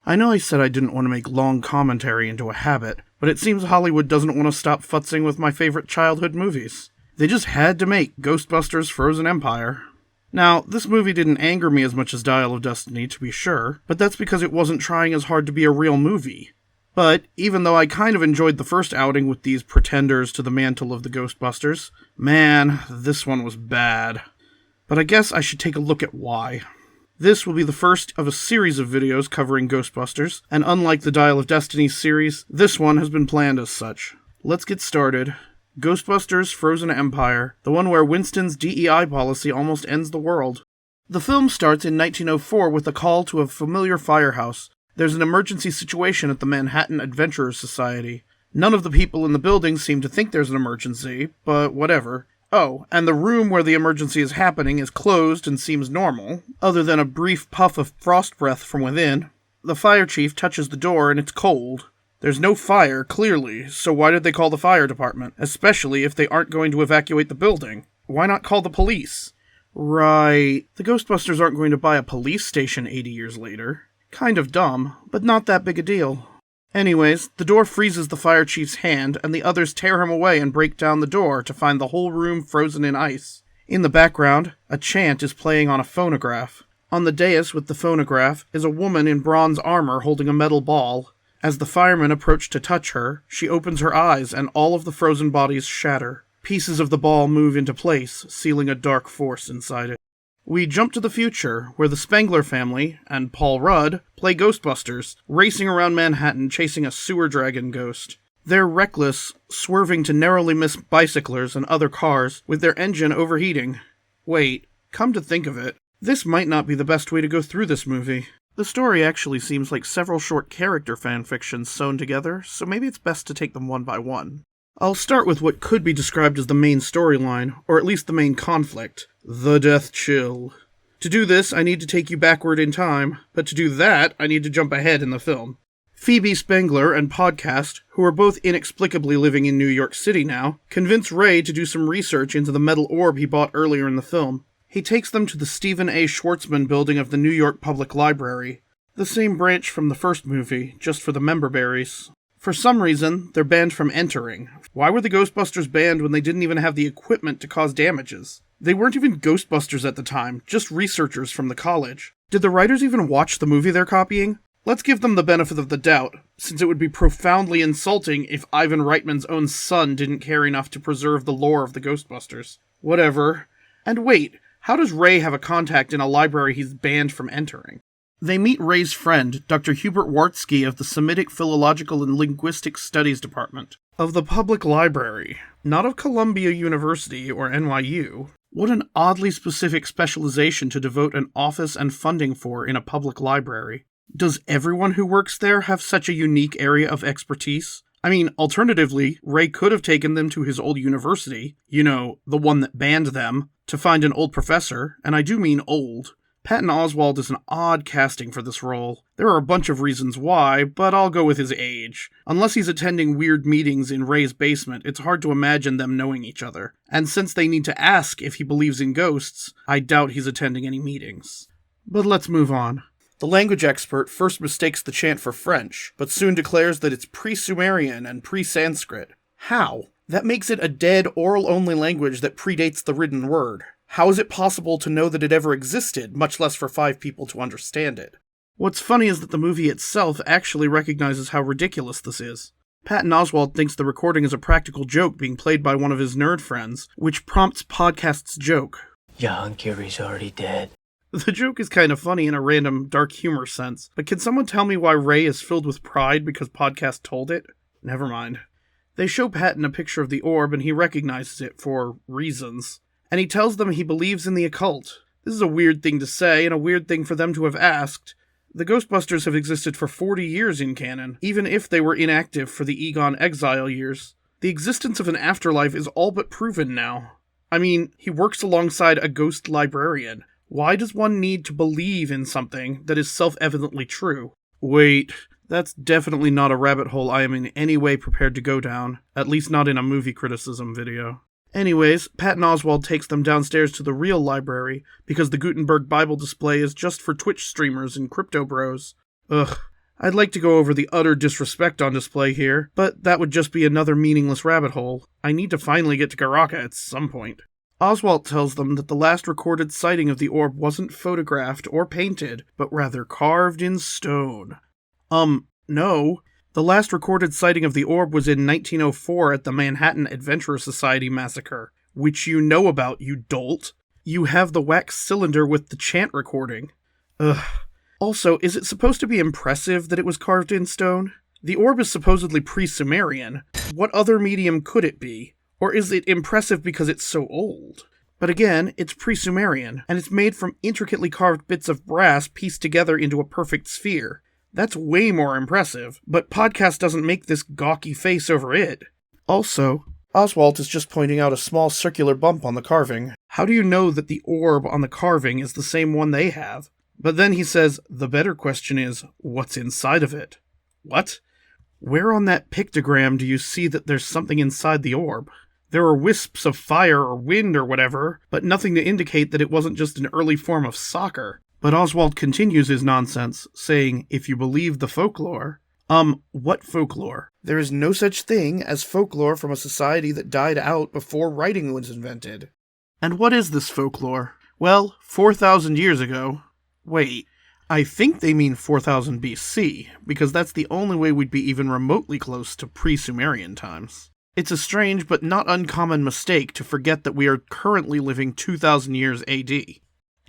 I know I said I didn't want to make long commentary into a habit, but it seems Hollywood doesn't want to stop futzing with my favorite childhood movies. They just had to make Ghostbusters Frozen Empire. Now, this movie didn't anger me as much as Dial of Destiny, to be sure, but that's because it wasn't trying as hard to be a real movie. But, even though I kind of enjoyed the first outing with these pretenders to the mantle of the Ghostbusters, man, this one was bad. But I guess I should take a look at why. This will be the first of a series of videos covering Ghostbusters, and unlike the Dial of Destiny series, this one has been planned as such. Let's get started. Ghostbusters Frozen Empire, the one where Winston's DEI policy almost ends the world. The film starts in 1904 with a call to a familiar firehouse. There's an emergency situation at the Manhattan Adventurers Society. None of the people in the building seem to think there's an emergency, but whatever. Oh, and the room where the emergency is happening is closed and seems normal, other than a brief puff of frost breath from within. The fire chief touches the door and it's cold. There's no fire, clearly, so why did they call the fire department? Especially if they aren't going to evacuate the building. Why not call the police? Right, the Ghostbusters aren't going to buy a police station 80 years later. Kind of dumb, but not that big a deal. Anyways, the door freezes the fire chief's hand, and the others tear him away and break down the door to find the whole room frozen in ice. In the background, a chant is playing on a phonograph. On the dais with the phonograph is a woman in bronze armor holding a metal ball. As the firemen approach to touch her, she opens her eyes and all of the frozen bodies shatter. Pieces of the ball move into place, sealing a dark force inside it. We jump to the future, where the Spengler family and Paul Rudd play Ghostbusters, racing around Manhattan chasing a sewer dragon ghost. They're reckless, swerving to narrowly miss bicyclers and other cars, with their engine overheating. Wait, come to think of it, this might not be the best way to go through this movie. The story actually seems like several short character fanfictions sewn together, so maybe it's best to take them one by one. I'll start with what could be described as the main storyline, or at least the main conflict, the Death Chill. To do this, I need to take you backward in time, but to do that, I need to jump ahead in the film. Phoebe Spengler and Podcast, who are both inexplicably living in New York City now, convince Ray to do some research into the metal orb he bought earlier in the film. He takes them to the Stephen A. Schwartzman building of the New York Public Library, the same branch from the first movie, just for the member berries. For some reason, they're banned from entering. Why were the Ghostbusters banned when they didn't even have the equipment to cause damages? They weren't even Ghostbusters at the time, just researchers from the college. Did the writers even watch the movie they're copying? Let's give them the benefit of the doubt, since it would be profoundly insulting if Ivan Reitman's own son didn't care enough to preserve the lore of the Ghostbusters. Whatever. And wait, how does Ray have a contact in a library he's banned from entering? They meet Ray's friend, Dr. Hubert Wartsky of the Semitic Philological and Linguistic Studies Department. Of the public library, not of Columbia University or NYU. What an oddly specific specialization to devote an office and funding for in a public library. Does everyone who works there have such a unique area of expertise? I mean, alternatively, Ray could have taken them to his old university, you know, the one that banned them, to find an old professor, and I do mean old. Patton Oswalt is an odd casting for this role. There are a bunch of reasons why, but I'll go with his age. Unless he's attending weird meetings in Ray's basement, it's hard to imagine them knowing each other. And since they need to ask if he believes in ghosts, I doubt he's attending any meetings. But let's move on. The language expert first mistakes the chant for French, but soon declares that it's pre-Sumerian and pre-Sanskrit. How? That makes it a dead, oral-only language that predates the written word. How is it possible to know that it ever existed, much less for 5 people to understand it? What's funny is that the movie itself actually recognizes how ridiculous this is. Patton Oswalt thinks the recording is a practical joke being played by one of his nerd friends, which prompts Podcast's joke. John Kerry's already dead. The joke is kind of funny in a random dark humor sense, but can someone tell me why Ray is filled with pride because Podcast told it? Never mind. They show Patton a picture of the orb and he recognizes it for reasons. And he tells them he believes in the occult. This is a weird thing to say and a weird thing for them to have asked. The Ghostbusters have existed for 40 years in canon, even if they were inactive for the Egon exile years. The existence of an afterlife is all but proven now. I mean, he works alongside a ghost librarian. Why does one need to believe in something that is self-evidently true? Wait, that's definitely not a rabbit hole I am in any way prepared to go down, at least not in a movie criticism video. Anyways, Patton Oswalt takes them downstairs to the real library, because the Gutenberg Bible display is just for Twitch streamers and crypto bros. Ugh, I'd like to go over the utter disrespect on display here, but that would just be another meaningless rabbit hole. I need to finally get to Garaka at some point. Oswald tells them that the last recorded sighting of the orb wasn't photographed or painted, but rather carved in stone. No. The last recorded sighting of the orb was in 1904 at the Manhattan Adventurer Society massacre, which you know about, you dolt. You have the wax cylinder with the chant recording. Ugh. Also, is it supposed to be impressive that it was carved in stone? The orb is supposedly pre-Sumerian. What other medium could it be? Or is it impressive because it's so old? But again, it's pre-Sumerian, and it's made from intricately carved bits of brass pieced together into a perfect sphere. That's way more impressive, but podcast doesn't make this gawky face over it. Also, Oswald is just pointing out a small circular bump on the carving. How do you know that the orb on the carving is the same one they have? But then he says, the better question is, what's inside of it? What? Where on that pictogram do you see that there's something inside the orb? There are wisps of fire or wind or whatever, but nothing to indicate that it wasn't just an early form of soccer. But Oswald continues his nonsense, saying, if you believe the folklore... what folklore? There is no such thing as folklore from a society that died out before writing was invented. And what is this folklore? Well, 4,000 years ago... Wait, I think they mean 4000 BC, because that's the only way we'd be even remotely close to pre-Sumerian times. It's a strange but not uncommon mistake to forget that we are currently living 2000 years AD.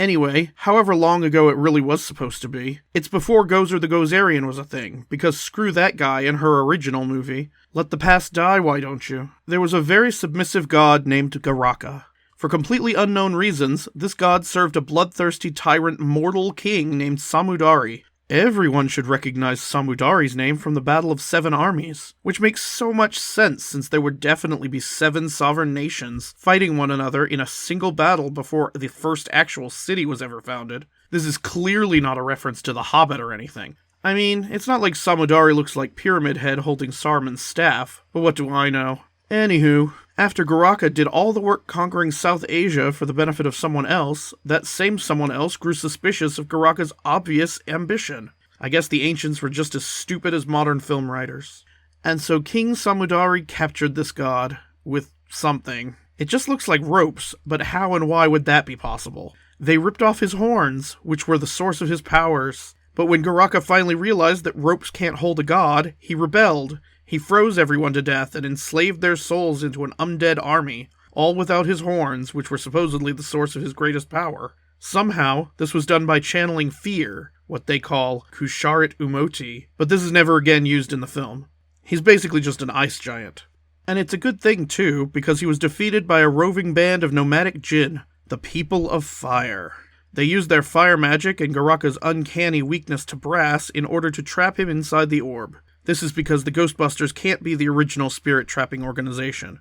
Anyway, however long ago it really was supposed to be, it's before Gozer the Gozerian was a thing, because screw that guy in her original movie. Let the past die, why don't you? There was a very submissive god named Garaka. For completely unknown reasons, this god served a bloodthirsty tyrant mortal king named Samudari. Everyone should recognize Samudari's name from the Battle of Seven Armies, which makes so much sense since there would definitely be 7 sovereign nations fighting one another in a single battle before the first actual city was ever founded. This is clearly not a reference to The Hobbit or anything. I mean, it's not like Samudari looks like Pyramid Head holding Saruman's staff, but what do I know? Anywho, after Garaka did all the work conquering South Asia for the benefit of someone else, that same someone else grew suspicious of Garaka's obvious ambition. I guess the ancients were just as stupid as modern film writers. And so King Samudari captured this god, with something. It just looks like ropes, but how and why would that be possible? They ripped off his horns, which were the source of his powers. But when Garaka finally realized that ropes can't hold a god, he rebelled. He froze everyone to death and enslaved their souls into an undead army, all without his horns, which were supposedly the source of his greatest power. Somehow, this was done by channeling fear, what they call Kusharit Umoti, but this is never again used in the film. He's basically just an ice giant. And it's a good thing, too, because he was defeated by a roving band of nomadic jinn, the People of Fire. They used their fire magic and Garaka's uncanny weakness to brass in order to trap him inside the orb. This is because the Ghostbusters can't be the original spirit-trapping organization.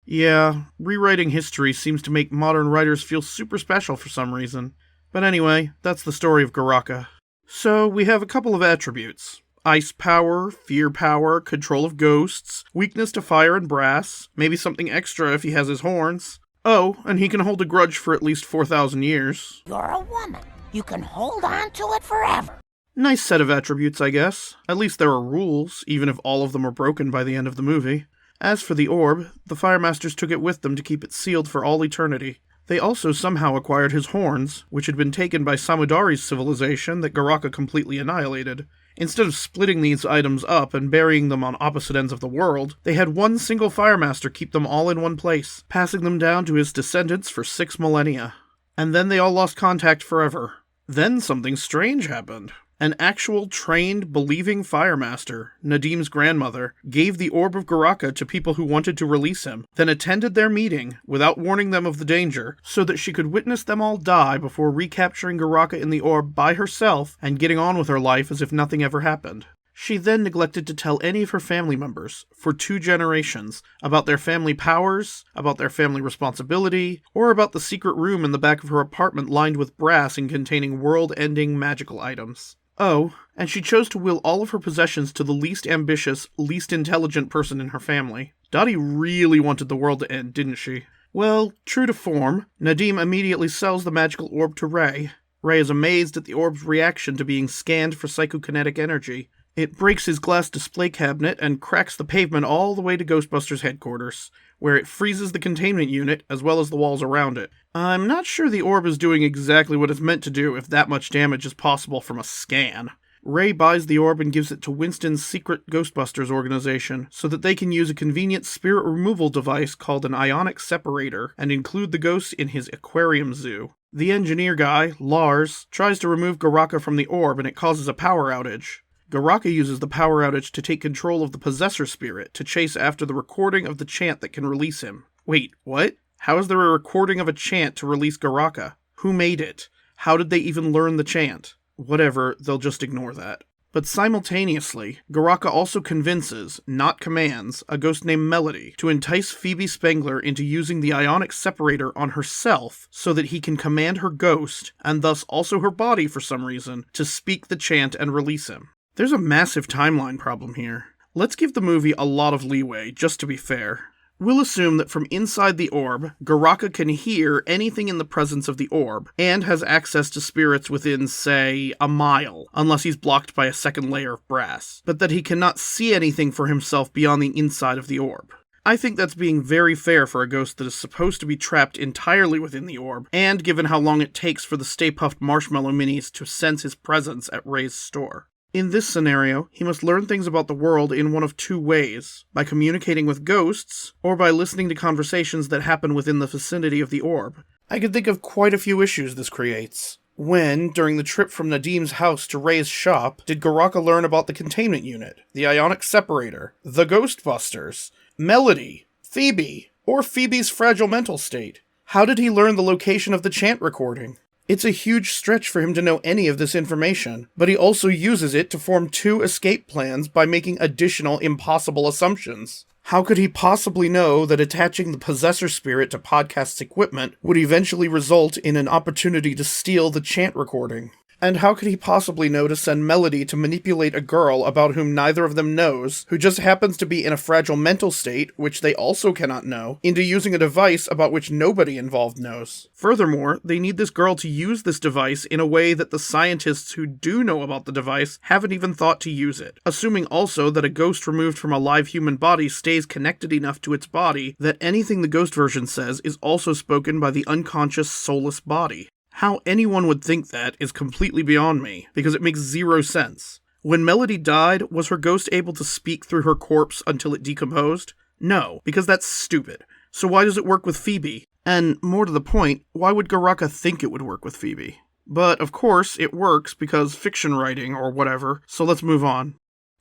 Yeah, rewriting history seems to make modern writers feel super special for some reason. But anyway, that's the story of Garaka. So, we have a couple of attributes. Ice power, fear power, control of ghosts, weakness to fire and brass, maybe something extra if he has his horns. Oh, and he can hold a grudge for at least 4,000 years. You're a woman. You can hold on to it forever. Nice set of attributes, I guess. At least there are rules, even if all of them are broken by the end of the movie. As for the orb, the Firemasters took it with them to keep it sealed for all eternity. They also somehow acquired his horns, which had been taken by Samudari's civilization that Garaka completely annihilated. Instead of splitting these items up and burying them on opposite ends of the world, they had one single Firemaster keep them all in one place, passing them down to his descendants for 6 millennia. And then they all lost contact forever. Then something strange happened. An actual trained, believing Firemaster, Nadim's grandmother, gave the Orb of Garaka to people who wanted to release him, then attended their meeting, without warning them of the danger, so that she could witness them all die before recapturing Garaka in the Orb by herself and getting on with her life as if nothing ever happened. She then neglected to tell any of her family members, for 2 generations, about their family powers, about their family responsibility, or about the secret room in the back of her apartment lined with brass and containing world-ending magical items. Oh, and she chose to will all of her possessions to the least ambitious, least intelligent person in her family. Dottie really wanted the world to end, didn't she? Well, true to form, Nadim immediately sells the magical orb to Ray. Ray is amazed at the orb's reaction to being scanned for psychokinetic energy. It breaks his glass display cabinet and cracks the pavement all the way to Ghostbusters headquarters, where it freezes the containment unit as well as the walls around it. I'm not sure the orb is doing exactly what it's meant to do if that much damage is possible from a scan. Ray buys the orb and gives it to Winston's secret Ghostbusters organization so that they can use a convenient spirit removal device called an ionic separator and include the ghosts in his aquarium zoo. The engineer guy, Lars, tries to remove Garaka from the orb and it causes a power outage. Garaka uses the power outage to take control of the possessor spirit to chase after the recording of the chant that can release him. Wait, what? How is there a recording of a chant to release Garaka? Who made it? How did they even learn the chant? Whatever, they'll just ignore that. But simultaneously, Garaka also convinces, not commands, a ghost named Melody to entice Phoebe Spengler into using the ionic separator on herself so that he can command her ghost, and thus also her body for some reason, to speak the chant and release him. There's a massive timeline problem here. Let's give the movie a lot of leeway, just to be fair. We'll assume that from inside the orb, Garaka can hear anything in the presence of the orb, and has access to spirits within, say, a mile, unless he's blocked by a second layer of brass, but that he cannot see anything for himself beyond the inside of the orb. I think that's being very fair for a ghost that is supposed to be trapped entirely within the orb, and given how long it takes for the Stay Puft Marshmallow Minis to sense his presence at Ray's store. In this scenario, he must learn things about the world in one of two ways, by communicating with ghosts, or by listening to conversations that happen within the vicinity of the orb. I can think of quite a few issues this creates. When, during the trip from Nadim's house to Ray's shop, did Garaka learn about the containment unit, the ionic separator, the Ghostbusters, Melody, Phoebe, or Phoebe's fragile mental state? How did he learn the location of the chant recording? It's a huge stretch for him to know any of this information, but he also uses it to form two escape plans by making additional impossible assumptions. How could he possibly know that attaching the possessor spirit to Podcast's equipment would eventually result in an opportunity to steal the chant recording? And how could he possibly know to send Melody to manipulate a girl about whom neither of them knows, who just happens to be in a fragile mental state, which they also cannot know, into using a device about which nobody involved knows? Furthermore, they need this girl to use this device in a way that the scientists who do know about the device haven't even thought to use it, assuming also that a ghost removed from a live human body stays connected enough to its body that anything the ghost version says is also spoken by the unconscious, soulless body. How anyone would think that is completely beyond me, because it makes zero sense. When Melody died, was her ghost able to speak through her corpse until it decomposed? No, because that's stupid. So why does it work with Phoebe? And, more to the point, why would Garaka think it would work with Phoebe? But, of course, it works because fiction writing or whatever, so let's move on.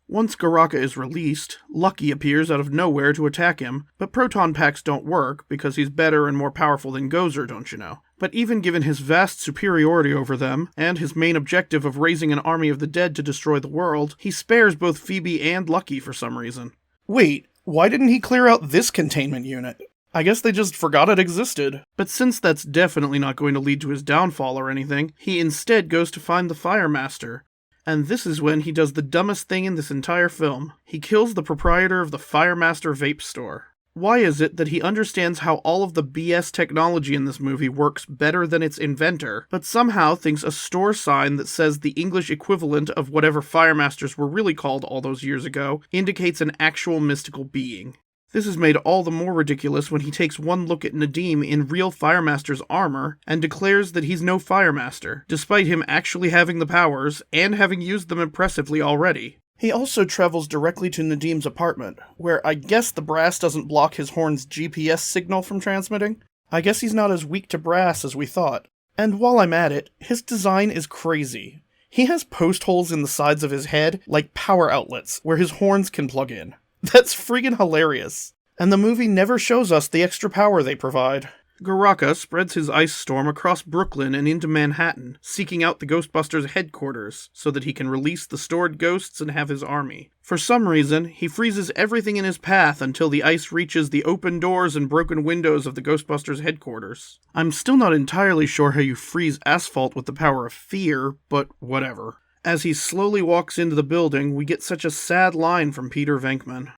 Once Garaka is released, Lucky appears out of nowhere to attack him, but proton packs don't work because he's better and more powerful than Gozer, don't you know? But even given his vast superiority over them, and his main objective of raising an army of the dead to destroy the world, he spares both Phoebe and Lucky for some reason. Wait, why didn't he clear out this containment unit? I guess they just forgot it existed. But since that's definitely not going to lead to his downfall or anything, he instead goes to find the Fire Master. And this is when he does the dumbest thing in this entire film. He kills the proprietor of the Fire Master vape store. Why is it that he understands how all of the BS technology in this movie works better than its inventor, but somehow thinks a store sign that says the English equivalent of whatever Fire Masters were really called all those years ago indicates an actual mystical being? This is made all the more ridiculous when he takes one look at Nadim in real Fire Master's armor and declares that he's no Fire Master, despite him actually having the powers and having used them impressively already. He also travels directly to Nadim's apartment, where I guess the brass doesn't block his horn's GPS signal from transmitting. I guess he's not as weak to brass as we thought. And while I'm at it, his design is crazy. He has post holes in the sides of his head, like power outlets, where his horns can plug in. That's friggin' hilarious. And the movie never shows us the extra power they provide. Garaka spreads his ice storm across Brooklyn and into Manhattan, seeking out the Ghostbusters headquarters so that he can release the stored ghosts and have his army. For some reason, he freezes everything in his path until the ice reaches the open doors and broken windows of the Ghostbusters headquarters. I'm still not entirely sure how you freeze asphalt with the power of fear, but whatever. As he slowly walks into the building, we get such a sad line from Peter Venkman.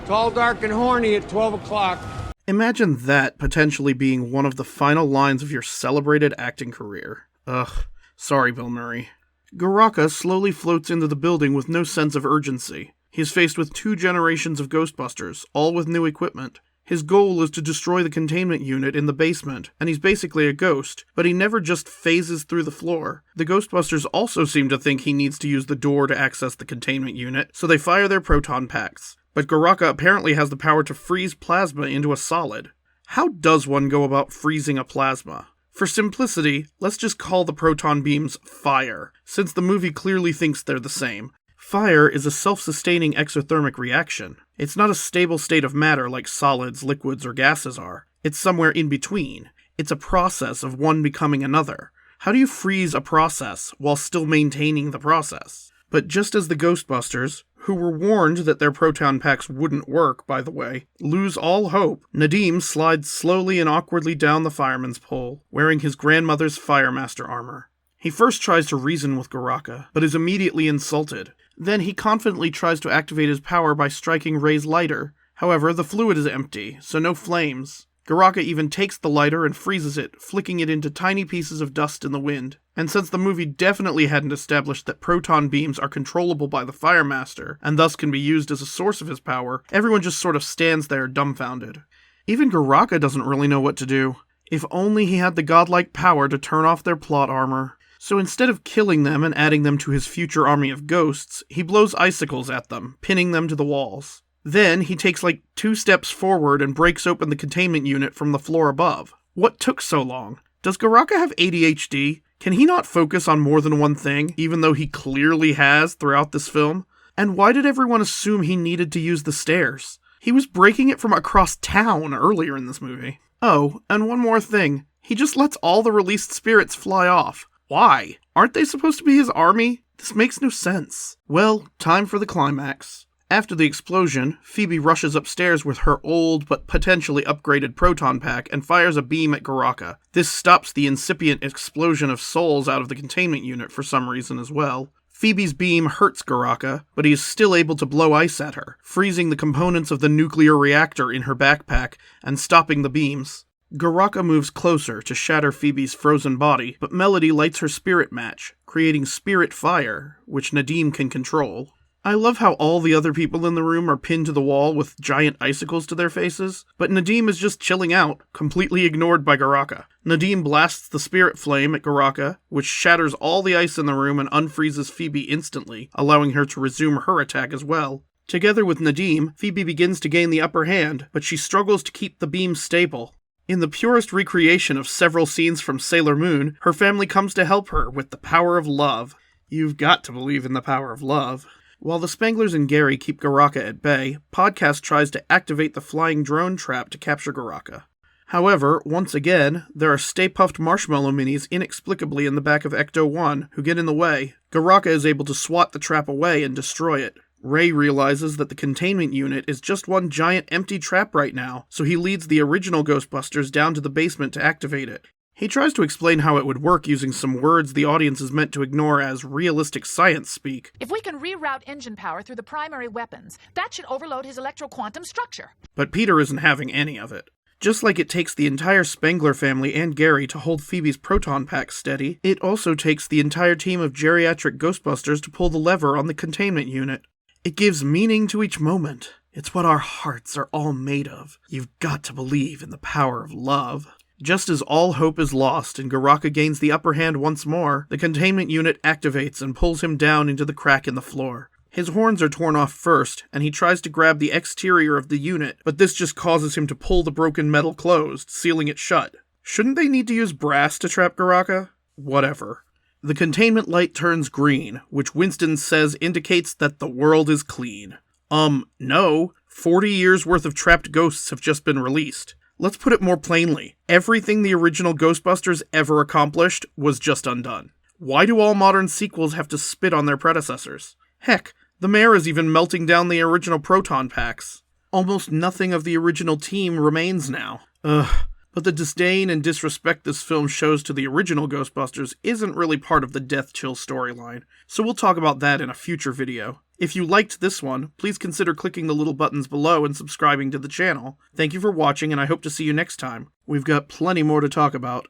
Tall, dark, and horny at 12 o'clock. Imagine that potentially being one of the final lines of your celebrated acting career. Ugh. Sorry, Bill Murray. Garaka slowly floats into the building with no sense of urgency. He is faced with 2 generations of Ghostbusters, all with new equipment. His goal is to destroy the containment unit in the basement, and he's basically a ghost, but he never just phases through the floor. The Ghostbusters also seem to think he needs to use the door to access the containment unit, so they fire their proton packs. But Garaka apparently has the power to freeze plasma into a solid. How does one go about freezing a plasma? For simplicity, let's just call the proton beams fire, since the movie clearly thinks they're the same. Fire is a self-sustaining exothermic reaction. It's not a stable state of matter like solids, liquids, or gases are. It's somewhere in between. It's a process of one becoming another. How do you freeze a process while still maintaining the process? But just as the Ghostbusters, who were warned that their proton packs wouldn't work, by the way, lose all hope, Nadim slides slowly and awkwardly down the fireman's pole, wearing his grandmother's Firemaster armor. He first tries to reason with Garaka, but is immediately insulted. Then he confidently tries to activate his power by striking Ray's lighter. However, the fluid is empty, so no flames. Garaka even takes the lighter and freezes it, flicking it into tiny pieces of dust in the wind. And since the movie definitely hadn't established that proton beams are controllable by the Firemaster, and thus can be used as a source of his power, everyone just sort of stands there dumbfounded. Even Garaka doesn't really know what to do. If only he had the godlike power to turn off their plot armor. So instead of killing them and adding them to his future army of ghosts, he blows icicles at them, pinning them to the walls. Then he takes 2 steps forward and breaks open the containment unit from the floor above. What took so long? Does Garaka have ADHD? Can he not focus on more than one thing, even though he clearly has throughout this film? And why did everyone assume he needed to use the stairs? He was breaking it from across town earlier in this movie. Oh, and one more thing. He just lets all the released spirits fly off. Why? Aren't they supposed to be his army? This makes no sense. Well, time for the climax. After the explosion, Phoebe rushes upstairs with her old but potentially upgraded proton pack and fires a beam at Garaka. This stops the incipient explosion of souls out of the containment unit for some reason as well. Phoebe's beam hurts Garaka, but he is still able to blow ice at her, freezing the components of the nuclear reactor in her backpack and stopping the beams. Garaka moves closer to shatter Phoebe's frozen body, but Melody lights her spirit match, creating spirit fire, which Nadim can control. I love how all the other people in the room are pinned to the wall with giant icicles to their faces, but Nadim is just chilling out, completely ignored by Garaka. Nadim blasts the spirit flame at Garaka, which shatters all the ice in the room and unfreezes Phoebe instantly, allowing her to resume her attack as well. Together with Nadim, Phoebe begins to gain the upper hand, but she struggles to keep the beam stable. In the purest recreation of several scenes from Sailor Moon, her family comes to help her with the power of love. You've got to believe in the power of love. While the Spanglers and Gary keep Garaka at bay, Podcast tries to activate the flying drone trap to capture Garaka. However, once again, there are Stay Puft Marshmallow Minis inexplicably in the back of Ecto-1 who get in the way. Garaka is able to swat the trap away and destroy it. Ray realizes that the containment unit is just one giant empty trap right now, so he leads the original Ghostbusters down to the basement to activate it. He tries to explain how it would work using some words the audience is meant to ignore as realistic science speak. If we can reroute engine power through the primary weapons, that should overload his electroquantum structure. But Peter isn't having any of it. Just like it takes the entire Spangler family and Gary to hold Phoebe's proton pack steady, it also takes the entire team of geriatric Ghostbusters to pull the lever on the containment unit. It gives meaning to each moment. It's what our hearts are all made of. You've got to believe in the power of love. Just as all hope is lost and Garaka gains the upper hand once more, the containment unit activates and pulls him down into the crack in the floor. His horns are torn off first, and he tries to grab the exterior of the unit, but this just causes him to pull the broken metal closed, sealing it shut. Shouldn't they need to use brass to trap Garaka? Whatever. The containment light turns green, which Winston says indicates that the world is clean. No. 40 years worth of trapped ghosts have just been released. Let's put it more plainly. Everything the original Ghostbusters ever accomplished was just undone. Why do all modern sequels have to spit on their predecessors? Heck, the mayor is even melting down the original proton packs. Almost nothing of the original team remains now. But the disdain and disrespect this film shows to the original Ghostbusters isn't really part of the Death Chill storyline, so we'll talk about that in a future video. If you liked this one, please consider clicking the little buttons below and subscribing to the channel. Thank you for watching, and I hope to see you next time. We've got plenty more to talk about.